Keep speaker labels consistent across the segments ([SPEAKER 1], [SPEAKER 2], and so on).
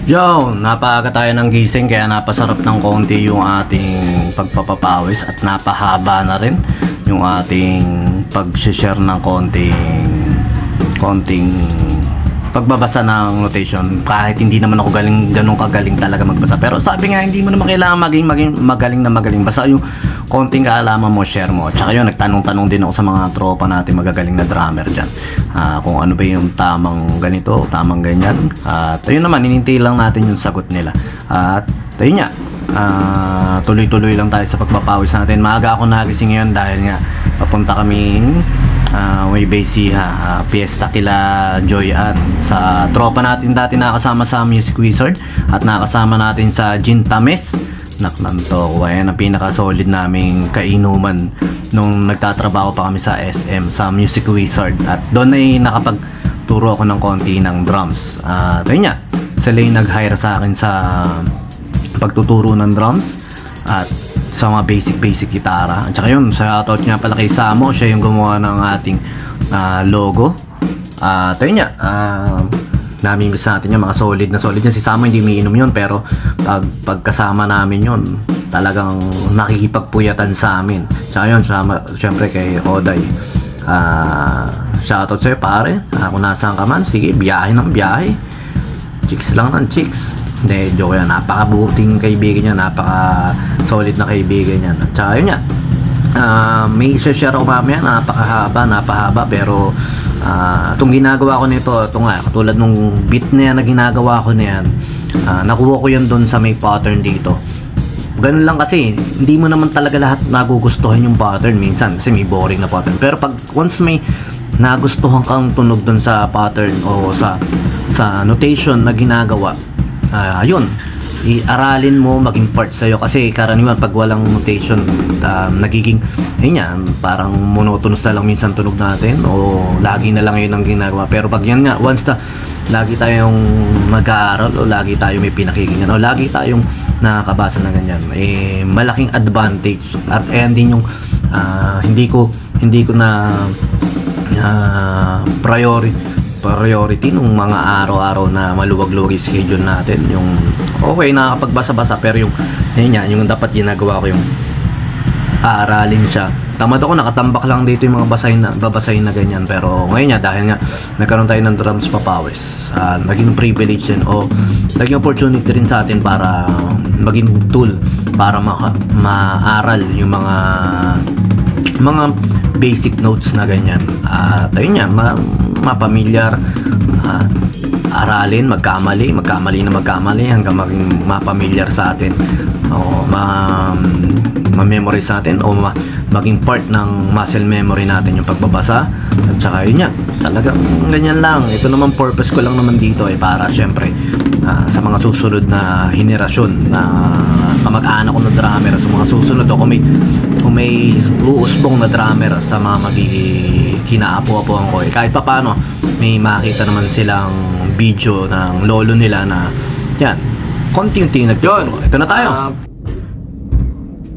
[SPEAKER 1] Yo, napaaga tayo ng gising kaya napasarap ng konti yung ating pagpapapawis at napahaba na rin yung ating pag-share ng konting pagbabasa ng notation. Kahit hindi naman ako ganun kagaling talaga magbasa, pero sabi nga hindi mo naman kailangan maging magaling, basta yung konting kaalaman mo, share mo. Tsaka yun, nagtanong-tanong din ako sa mga tropa natin magagaling na drummer dyan, kung ano ba yung tamang ganito o tamang ganyan. At ayun naman, inintay lang natin yung sagot nila. At ayun nga, tuloy-tuloy lang tayo sa pagpapawis natin. Maaga ako nagising ngayon dahil nga papunta kaming may Basiha, Fiesta kila Joy Ann, sa tropa natin dati nakasama sa Music Wizard at nakasama natin sa Gin Tames. Naklanto, ayan ang pinaka solid naming kainuman nung nagtatrabaho pa kami sa SM, sa Music Wizard, at doon ay nakapagturo ako ng konti ng drums. At ayun nga, sila yung nag-hire sa akin sa pagtuturo ng drums at sa mga basic gitara. At saka yun, shoutout nga pala kay Samo, siya yung gumawa ng ating logo. At ayun nga, namimiss natin yung mga solid na si Samo. Hindi umiinom yun, pero pagkasama namin yun, talagang nakikipagpuyatan sa amin. Tsaka yun, syempre kay Oday, shoutout sa'yo pare, kung nasaan ka man, sige, biyahe ng biyahe, chicks lang ng chicks. Hindi, joke yan. Napakabuting kaibigan niya, napaka solid na kaibigan niya. Tsaka yun nga, may share ako mamaya, napahaba, pero itong ginagawa ko nito, ito nga, katulad nung beat na yan na ginagawa ko na yan, nakuha ko yan doon sa may pattern dito. Ganun lang kasi, hindi mo naman talaga lahat nagugustuhan yung pattern minsan kasi may boring na pattern. Pero pag once may nagustuhan kang tunog doon sa pattern o sa notation na ginagawa, ayun, iaralin mo, maging part sa'yo. Kasi karaniwan pag walang notation, nagiging ayun yan, parang monotonous na lang minsan tunog natin o lagi na lang yun ang ginagawa. Pero pag yan nga, once na lagi tayong nag-aaral o lagi tayong may pinakikinggan o lagi tayong nakakabasa na ganyan, malaking advantage. At ayan din yung hindi ko na priority nung mga araw-araw na maluwag-luwag yung schedule natin. Yung okay, nakakapagbasa-basa, pero yung dapat ginagawa ko yung aaralin siya. Tamad ako, nakatambak lang dito yung mga babasahin na ganyan. Pero ngayon nga, dahil nga nagkaroon tayo ng drums papawis, naging privilege din o naging opportunity rin sa atin para maging tool para maaral yung mga basic notes na ganyan. At ayun nga, mapamilyar, aralin, magkamali hanggang maging mapamilyar sa atin o ma-memorize natin o maging part ng muscle memory natin yung pagbabasa. At saka yun nga, talagang ganyan lang. Ito naman, purpose ko lang naman dito ay para syempre sa mga susunod na henerasyon na kamag-anak ko na drummer, sa mga susunod o kung may uusbong na drummer sa mga kinaapo-apoan ko, kahit pa paano may makita naman silang video ng lolo nila na yan, konti-unti nagtuturo. Ito na tayo.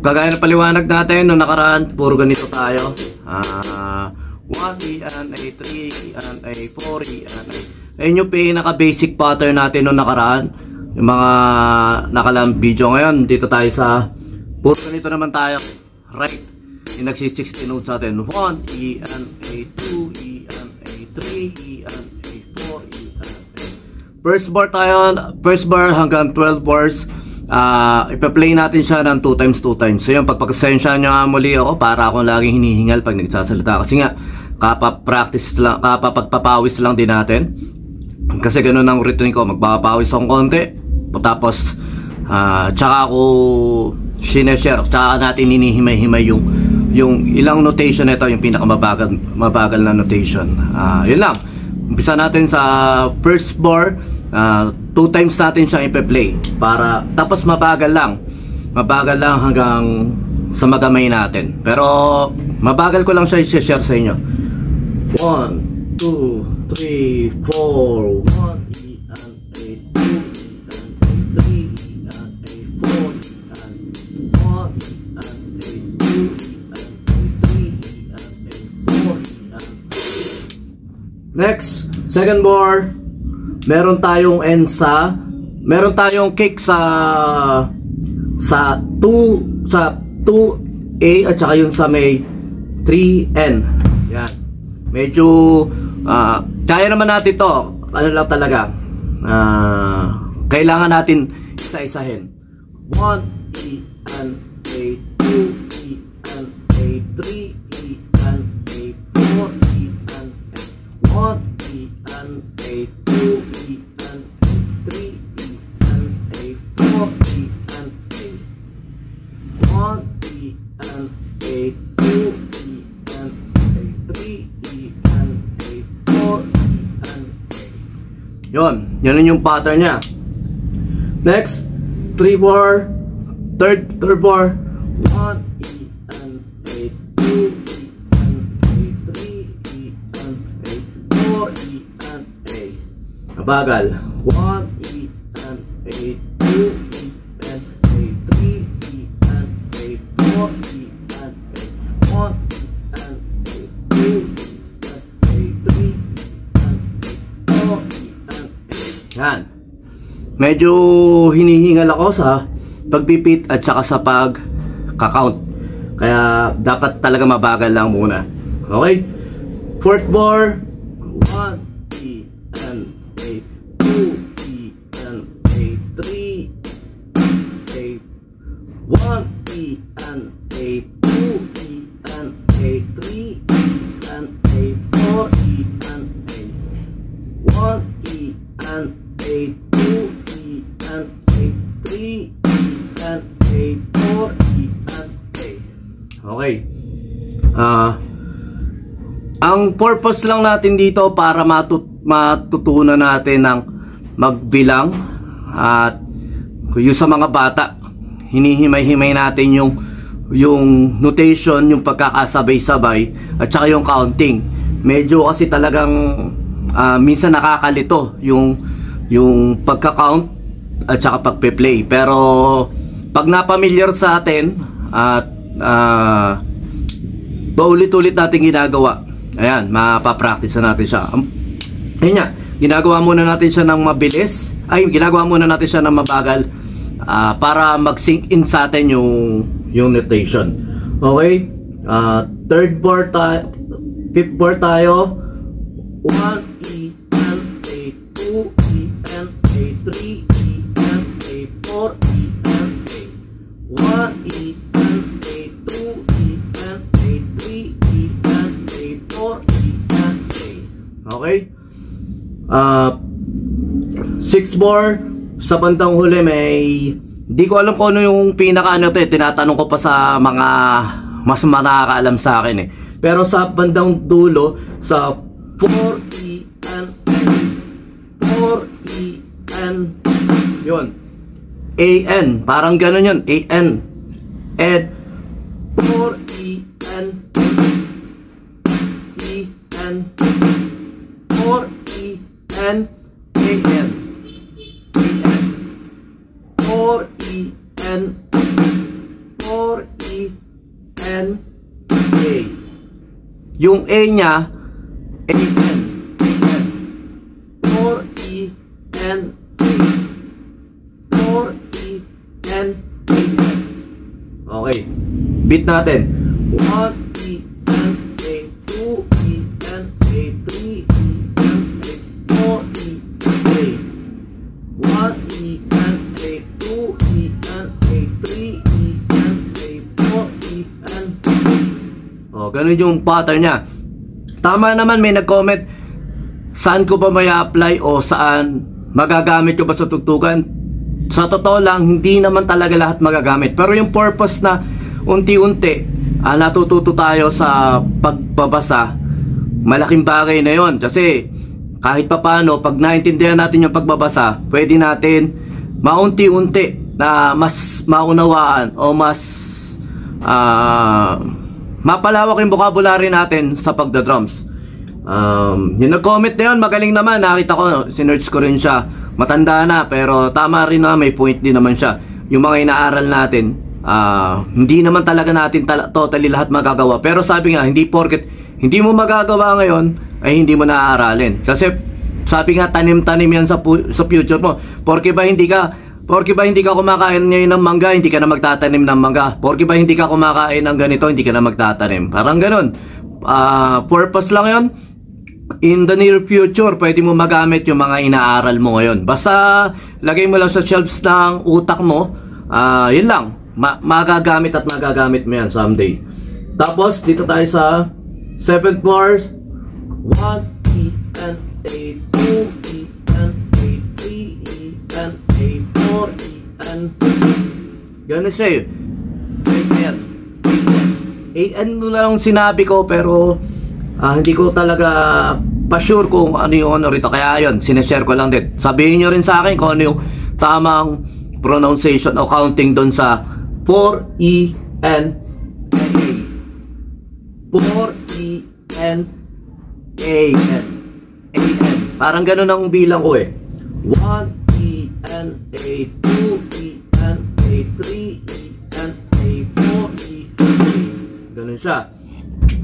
[SPEAKER 1] Kagaya na paliwanag natin nung nakaraan, puro ganito tayo. 1 E and A, 3 E and A, 4 E and A. Ayun yung pinaka-basic pattern natin nung nakaraan, yung mga nakalang video. Ngayon, dito tayo sa puro ganito naman tayo. Right, yung nagsi-60 notes natin. 1 E and A, 2 E and A, 3 E and A, 4 E and A. First bar tayo, first bar hanggang 12 bars. Ipa-play natin siya ng 2 times 2 times. So yun, pagpakasensya nyo nga muli ako, para akong laging hinihingal pag nagsasalita. Kasi nga, kapag-practice lang, kapag-pagpapawis lang din natin. Kasi ganun ang routine ko, magpapawis akong konti, tapos tsaka ako sineshare, tsaka natin hinihimay-himay yung ilang notation nito, yung pinakamabagal na notation. Yun lang, umpisa natin sa first bar. 2 times natin siyang ipe-play para, tapos mabagal lang hanggang sa magamay natin. Pero mabagal ko lang siya i-share sa inyo. 1, 2, 3, 4 1 E and A, 2 E and A, 3 E and A, 4 E and A, 1 E and A, 2 E and A, 3 E and A, 4 E and A. Next, second bar, meron tayong ENSA meron tayong kick sa 2A at saka yung sa may 3N. Yan. Medyo kaya naman natin to. Ano lang talaga, kailangan natin isa-isahin. 1E and A, 2E and A, 3E and A, 4E and A, 1E and A, 2E and A, 3E and A, 4E and A, 1E and A, 2E and A, 3E and A, 4E and A. Yun yung pattern niya. Next, 3-bar, third bar, 1E and A, 2E and A, 3E and A, 4E and A. Mabagal. 1E and A, 2E and A, 3E and A, 4E and A, 1E and A, 2E and A, 3E and A, 4E and A. Yan. Medyo hinihingal ako sa pagpipit at saka sa pag-count. Kaya dapat talaga mabagal lang muna. Okay? Fourth bar, 1E and A, 2E and A, 3E, 1E and A, 2E and A, 3E and A, 4E and A, 1E and A, 2E and A, 3E and A, 4E and A. Okay. Ang purpose lang natin dito para matutunan natin ng magbilang at yung sa mga bata, hinihimay-himay natin yung notation, yung pagkakasabay-sabay at saka yung counting. Medyo kasi talagang minsan nakakalito yung pagka-count at saka pagpe-play. Pero pag napamilyar sa atin at paulit-ulit natin ginagawa, ayan, mapapractice na natin siya. Ayun nga, ginagawa muna natin siya ng mabilis, ginagawa muna natin siya ng mabagal para mag-sync in sa atin yung notation. Okay? Third bar tayo, fifth bar tayo, 1E and A, 2E and A, 3E and A, 4E and A, 1E and A, 2E and A, 3E and A, 4E and A. Okay? 6 bar sa bandang huli may di ko alam kung ano yung pinaka ano to tinatanong ko pa sa mga mas nakakaalam sa akin pero sa bandang dulo sa 4E and 4E and yun AN parang gano'n yun AN and 4E and E and 4E and AN 4E and 4E and A. Yung A niya AN 4E and A 4E and AN. Okay, beat natin 1E and A 2E and A 3E and A 4E and A 1E and A 2E and A 3E and A 4E and A. Ganun yung pattern niya. Tama naman, may nag-comment saan ko ba may apply o saan magagamit ko ba sa tugtugan. Sa totoo lang, hindi naman talaga lahat magagamit. Pero yung purpose na unti-unti natututo tayo sa pagbabasa, malaking bagay na yon. Kasi kahit papano, pag naintindihan natin yung pagbabasa, pwede natin maunti-unti na mas maunawaan o mas mapalawak yung vocabulary natin sa pagdadrums. Yung nag-comment na yun, magaling naman. Nakita ko, sinerch ko rin siya. Matanda na, pero tama rin na, may point din naman siya. Yung mga inaaral natin, hindi naman talaga natin totally lahat magagawa. Pero sabi nga, hindi porket hindi mo magagawa ngayon, ay hindi mo naaaralin. Kasi sabi nga, tanim-tanim yan sa future mo. Porke ba hindi ka kumakain ngayon ng mangga, hindi ka na magtatanim ng mangga. Porke ba hindi ka kumakain ng ganito, hindi ka na magtatanim. Parang ganun. Purpose lang yon. In the near future, pwede mo magamit yung mga inaaral mo ngayon. Basta lagay mo lang sa shelves ng utak mo, yun lang. Magagamit at magagamit mo yan someday. Tapos dito tayo sa 7th bars. 1 E and A, 2 E and A, 3 E and A, 4 E and ganun siya. Ayan. Ano lang sinabi ko, pero hindi ko talaga pa-sure kung ano yung ano rito. Kaya yun, sineshare ko lang din. Sabihin nyo rin sa akin kung ano yung tamang pronunciation o counting doon sa 4E and A. 4E and A. Parang ganun ang bilang ko eh. 1E and A, 2E and A, 3E and A, 4E and A. Ganun siya.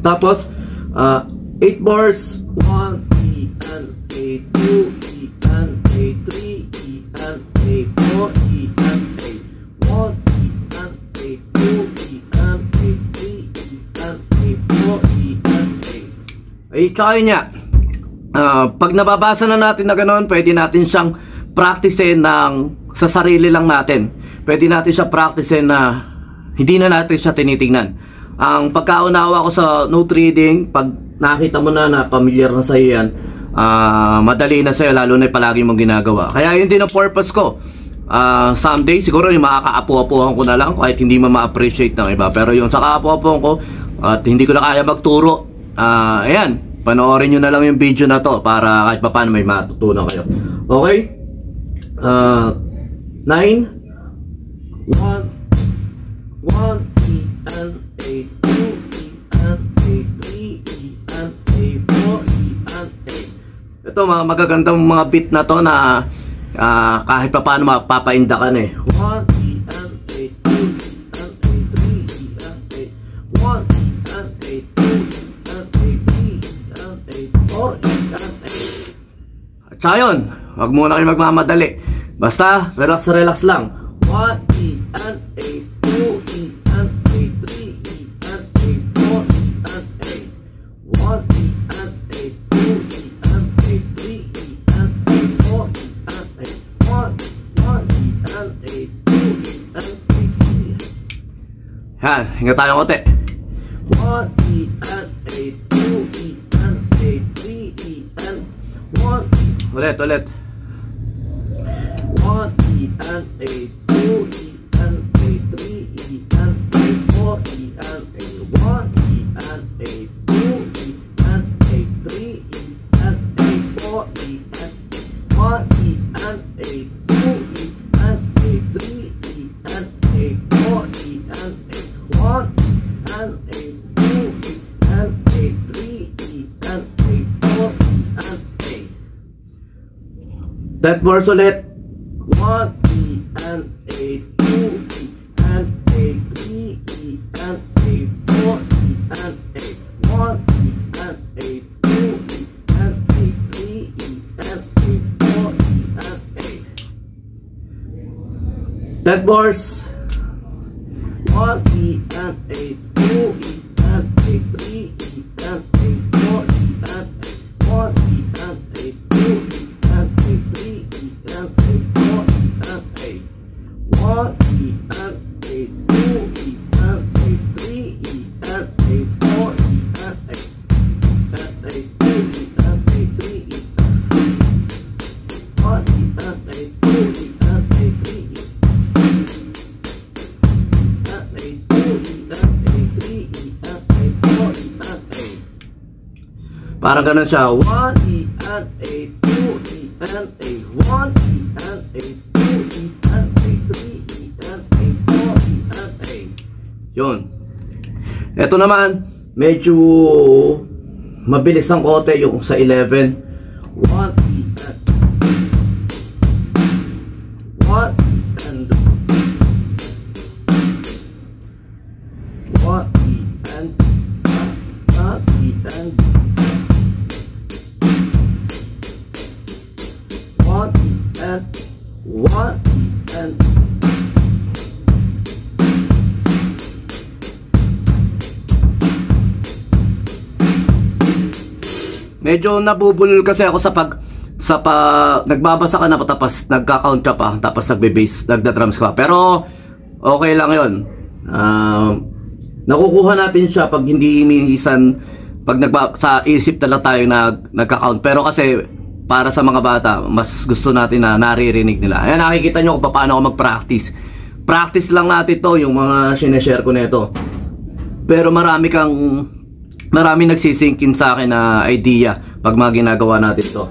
[SPEAKER 1] Tapos 8 bars. 1E and A, 2E and A, 3E and A, 4E and A, 1E and A, 2E and A, 3E and A, 4E and A. Ay, tsaka yun niya. Pag nababasa na natin na gano'n, pwede natin siyang practicein sa sarili lang natin. Pwede natin siya practicein na hindi na natin siya tinitingnan. Ang pagkaunawa ko sa note reading, pag nakita mo na familiar na sa'yo yan, madali na sa'yo, lalo na palagi mong ginagawa. Kaya yun din ang purpose ko. Someday siguro yung makakaapu-apuhan ko na lang kahit hindi mo ma-appreciate ng iba. Pero yung sa kaapu-apuhan ko at hindi ko na kaya magturo, ayan, panoorin nyo na lang yung video na to para kahit pa paano may matutunan kayo. Okay? 9 1 E and A, 2E and A, 3E and A, 4E and A. Ito mga magagandang mga beat na to na kahit pa paano mapapaindakan eh. 1E and A, 2E and A, 3E and A, 1E and A, 2E and A, 3E and A, 4E and A. At saka yun, wag muna kayo magmamadali. Basta relax lang. 1E and A, 2E and A, 3E and A, 4E and A, 1E and A, 2E and A, 3E and A, 4E and A, 1E and A, 2E and A, 3E. Yan, hinga tayo konti. 1E and A, 2E and A, 3E and 1. Ulit. 1E and A, 2E and A, 3E and A, 4E and A, 1E and A, 2E and A, 3E and A, 4E and 1E and A, 2E and A, 3E and A, 4E and A, 1E and A, 2E and A, 3E and A, 4E and A. That verse ulit. 1E and A, 2E and A, 3E and A, 4E and A, 1E and A, 2E and A, 3E and A, 4E and A. That verse. 1E and A, 2E and A, 3E and A, 4E and A, 1E and A, 2E and A, 3E and A, 4E and A, 1E and A, 2E and A, 3E and A, 4E and A, and A, 2E and A, 3E, 1E and A, 2E and A, 3E, and A, 2E and A, 3E and A, 4E and A. Parang ganun siya. 1E and A, 2E and A, 1E and A, 2E and A, 3E and A, 4E and A. Yun. Ito naman, medyo mabilis ng konti yung sa 11. 1E and 1E and 1E and 1E and and medyo nabubulol kasi ako sa nagbabasa ka na tapos nagka-count ka pa tapos nagbe-bass, nagda-drums ka. Pero okay lang 'yon. Nakukuha natin siya pag hindi minsan pag sa isip na lang tayo nagka-count. Pero kasi para sa mga bata, mas gusto natin na naririnig nila. Ayan, nakikita nyo kung paano ako mag-practice. Practice lang natin to, yung mga sineshare ko nito. Pero marami nagsisinkin sa akin na idea pag mga ginagawa natin to.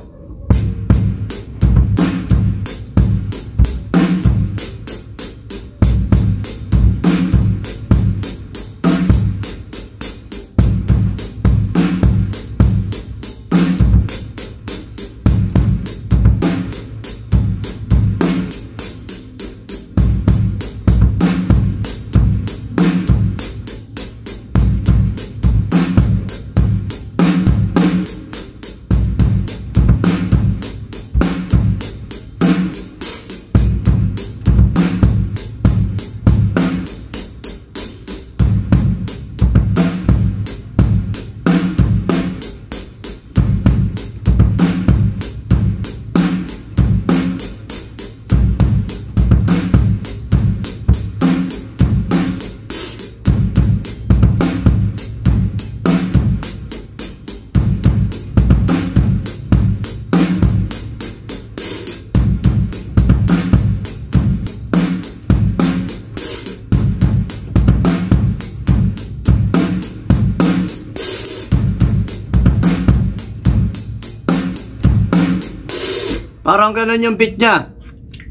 [SPEAKER 1] Parang ganun yung beat niya.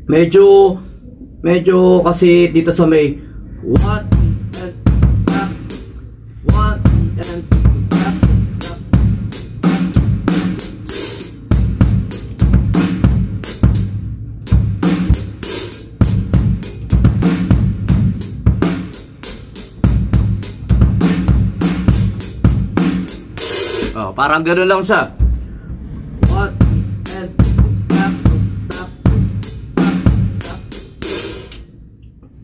[SPEAKER 1] Medyo kasi dito sa may 1 and tap, 1 and tap, tap. Oh, parang ganun lang siya. 1 and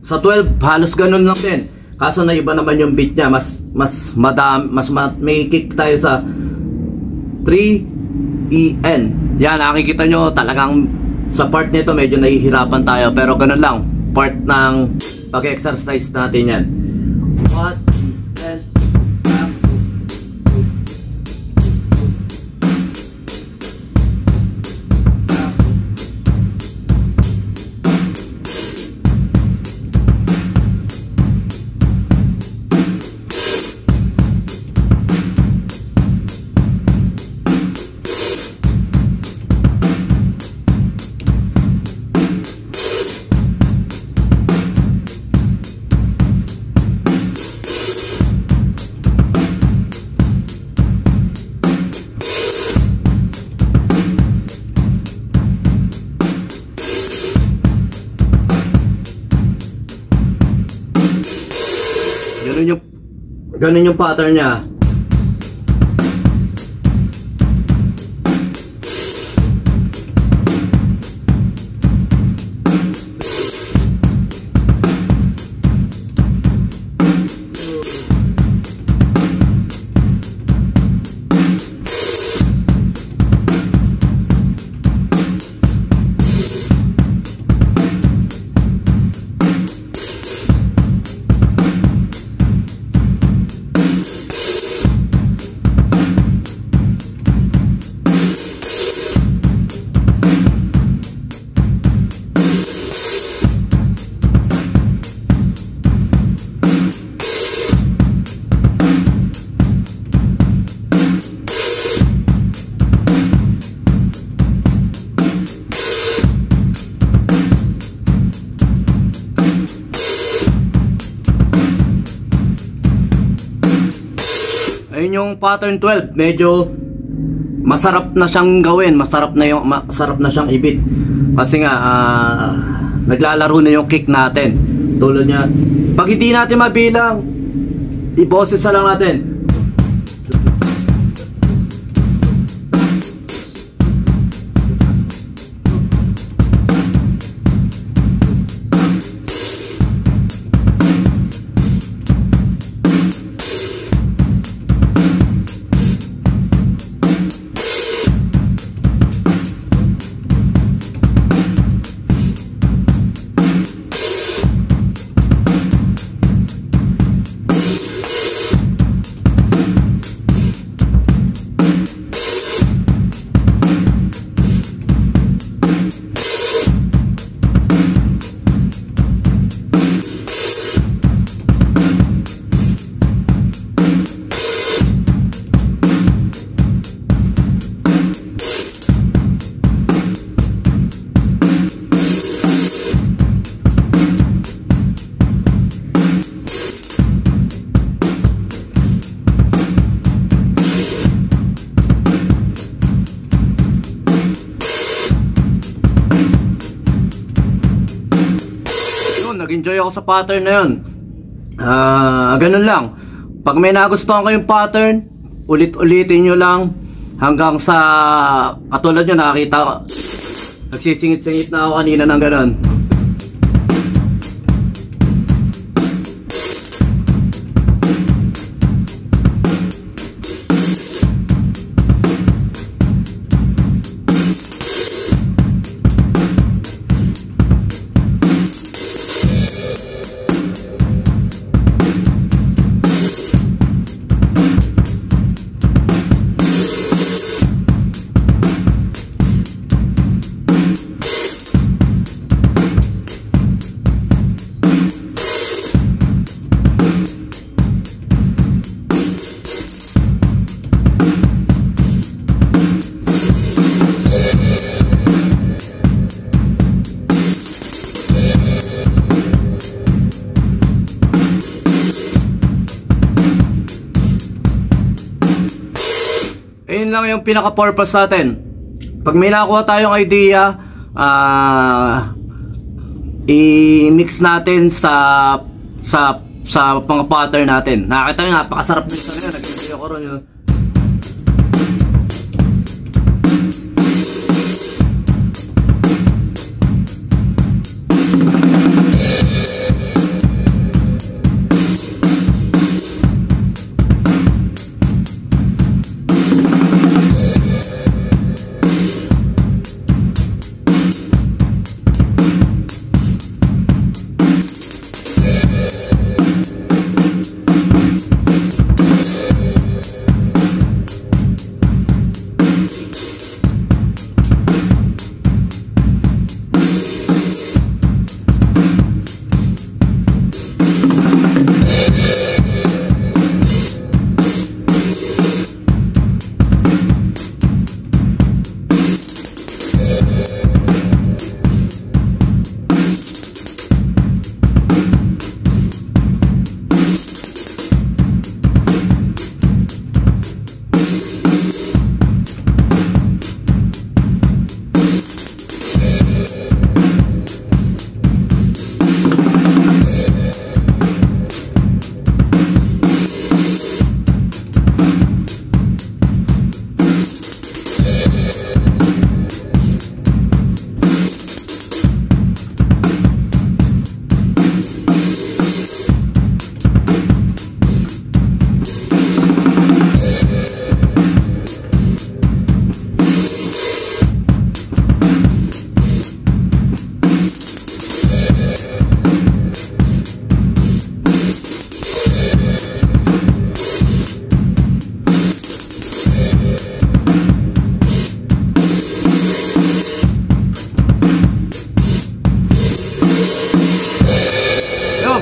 [SPEAKER 1] sa 12 halos ganun lang din. Kaso na iba naman yung beat niya, may kick tayo sa 3 EN. Yan, nakikita nyo talagang sa part nito medyo nahihirapan tayo, pero ganun lang, part ng pag-exercise natin yan. 1 and ganun yung pattern niya. Ayun yung pattern 12, medyo masarap na siyang gawin, masarap na siyang i-beat. Kasi nga naglalaro na yung kick natin. Tulad niya, pag hindi natin mabilang, i-boses na lang natin. Yun, nag-enjoy ako sa pattern na yun. Ganun lang. Pag may nagustuhan kayong pattern, ulit-ulitin nyo lang hanggang sa katulad nyo nakakita ko. Nagsisingit-singit na ako kanina ng ganun. Ayun lang yung pinaka-purpose natin. Pag may nakuha tayong idea, i-mix natin sa mga pattern natin. Nakita nyo, napakasarap nito na yun. Nag-enjoy ako ron yun.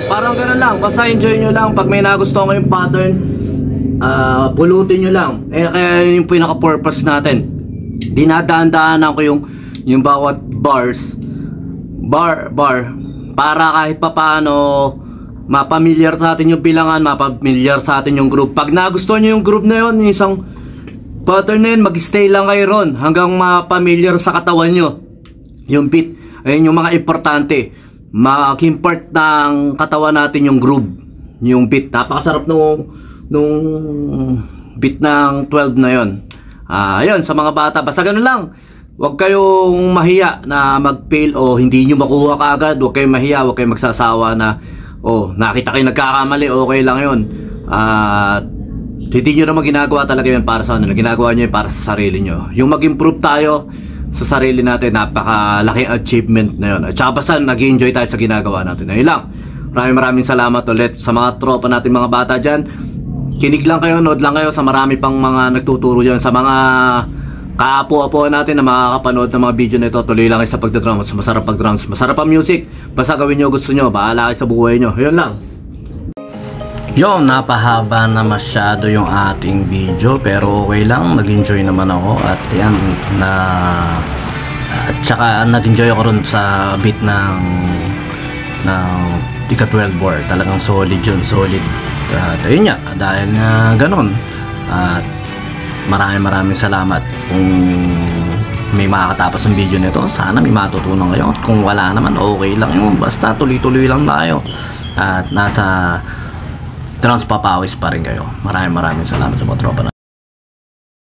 [SPEAKER 1] Parang ganun lang, basta enjoy nyo lang. Pag may nagustuhan kayong pattern, pulutin nyo lang. Kaya yun yung pinaka-purpose natin. Dinadaan-daanan ko yung bawat bar para kahit papaano mapamilyar sa atin yung bilangan, mapamilyar sa atin yung group. Pag nagustuhan nyo yung group na yun, yung isang pattern na yun, mag-stay lang kayo ron hanggang mapamilyar sa katawan nyo yung beat. Ayun yung mga importante. Maging part ng katawan natin yung groove, yung beat. Napakasarap nung beat ng 12 na yon. Ayun, sa mga bata, basta ganun lang. Huwag kayong mahiya na mag-fail o hindi nyo makuha kaagad. Huwag kayong mahiya, huwag kayong magsasawa na nakita kayo nagkakamali, okay lang yun. Hindi nyo naman ginagawa talaga yun para sa ano, ginagawa nyo yun para sa sarili nyo. Yung mag-improve tayo sa sarili natin, napakalaking achievement na yun. At saka basta nag-enjoy tayo sa ginagawa natin. Ayun lang. Maraming salamat ulit sa mga tropa natin, mga bata dyan. Kinig lang kayo, nood lang kayo sa marami pang mga nagtuturo dyan. Sa mga kaapo-apo natin na makakapanood ng mga video na ito, tuloy lang kayo sa pagdadrums. Masarap pag-drums, masarap ang music. Basta gawin nyo gusto nyo, bahala kayo sa buhay nyo. Ayun lang. Yo, napahaba na masyado yung ating video, pero okay lang, nag-enjoy naman ako. At yan, at saka nag-enjoy ako ron sa beat ng Ika 12 bar. Talagang solid yun, solid. At ayun nga, dahil nga ganun, at maraming salamat kung may makakatapos ng video nito. Sana may matutunan kayo. At kung wala naman, okay lang yun. Basta tuloy-tuloy lang tayo. At nasa Transpapawis pa rin kayo. Maraming salamat sa mga tropa na.